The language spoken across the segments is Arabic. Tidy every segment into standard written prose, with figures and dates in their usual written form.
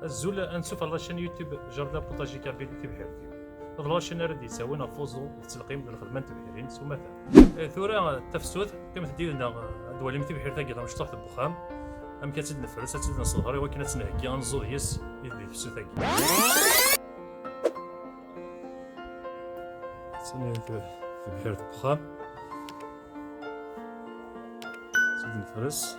الزول انسوف الله شان يوتيوب جردان بوتاجي كابيل تبحيرتي الله شان ردي تساوينا فوزو تلقيم الخدمه تبحيرين سو مثلا ثورة تفسود كما تدينا دوالي تبحير تاكي غا مشطوح بوخام ام كاتد نفرس تاتد نصهري ولكن تنهكي غنزو يس يدي فسو تاكي تسني تبحير بوخام تاتد نفرس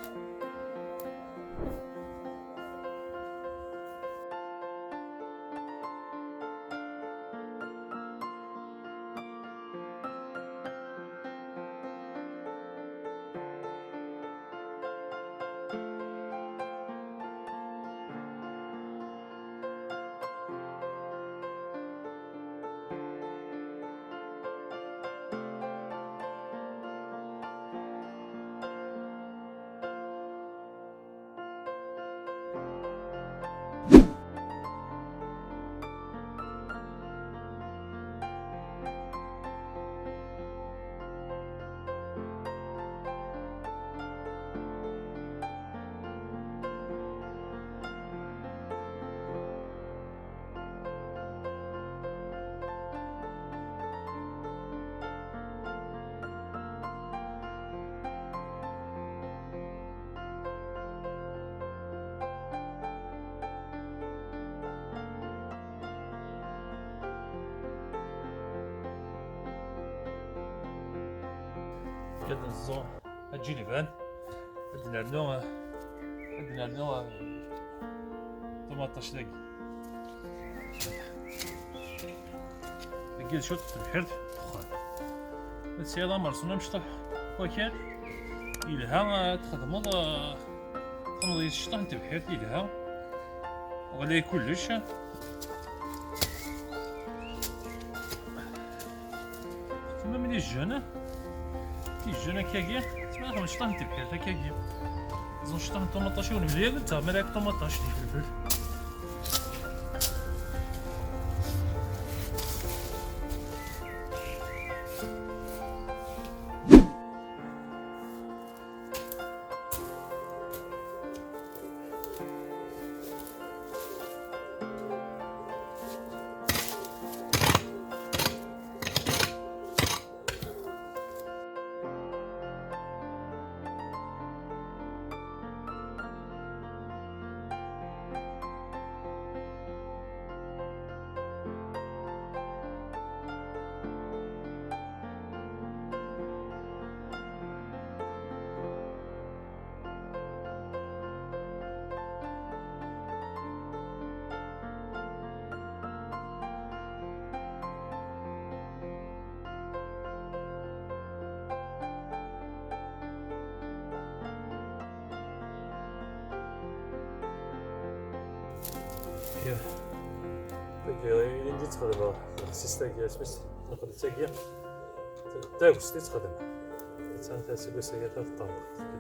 كاد نزو هادجي لبان هاد نرنو طماطاش داكي داكي شوط تبحرت دخان هادشي هذا مرسوم مشطح ولكن إلها تخدمض يشطح تبحرت إلها وغادا كلش تما ملي الجنة تيجينا كاكيا تسمع خمس شطان تبحر كاكيا زون شطان طوماطاشي ونملي قلت مراك طوماطاش ديال الفلفل تاكي اللي تخدم الخصيص تاكي سميت نقدر تاكي تاكس اللي تخدم تاع سيبسيه تاع الطابق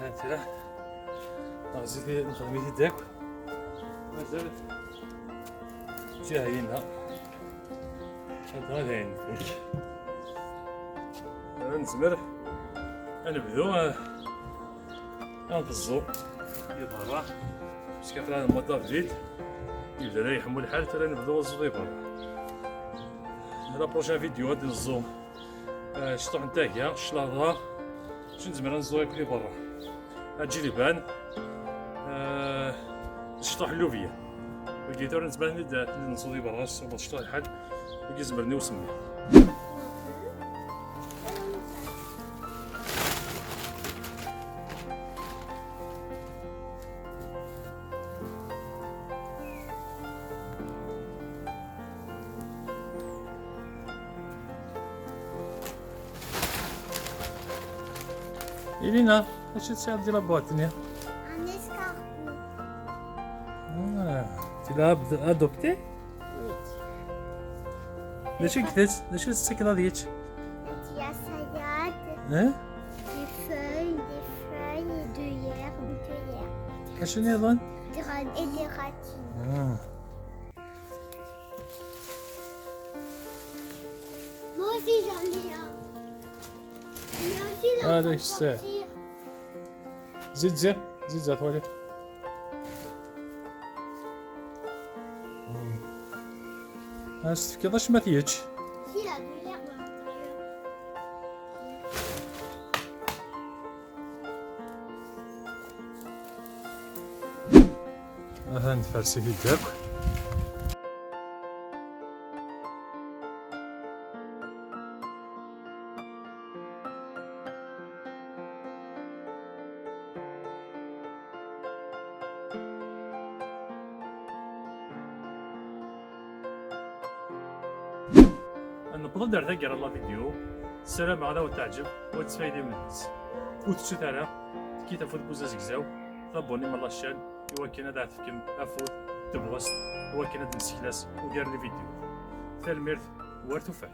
انت لا غزيتي نخدمي داك مازال جاهينا هاد غادي عندك نزمر نبدو نفزو برا باش كيف راه الموضوع جديد يبدا لا يحمل الحال حتى نبدو نزو برا. هذا بروشان فيديو غادي نزو الشطوح نتاعي الشلاضه شنو نزمر نزو ياكل برا هادجي لبان الشطوح اللوبيا ولقيتو نزمر نزو برا الشطوح الحال كيزمرني وسمي. إلينا اش تساعد ديال بواتني؟ Un escargot. Tu l'as adopté? ليش كذا؟ ليش السكرة ديك؟ Il y a salade, اه؟ des feuilles et de l'herbe, اشنو أيضا؟ et des ratines. Moi aussi j'en ai un. Il y a aussi la Ah, pour oui, c'est- sortir. زيد زيت ولي. كيفاش ما تيجي؟ Si, il a de l'herbe à l'intérieur. نفرسي في الداك. نبغى ندير ذاك على فيديو السلام على وتعجب وتفايدي من الناس وتشوت على كي تفوت بوزاز كزاو طابوني من لاشين هو كاين هذا عفكم افوت تبغس هو كاين هذا المسكلاس ودير لي فيديو تالميرت ورث وفات.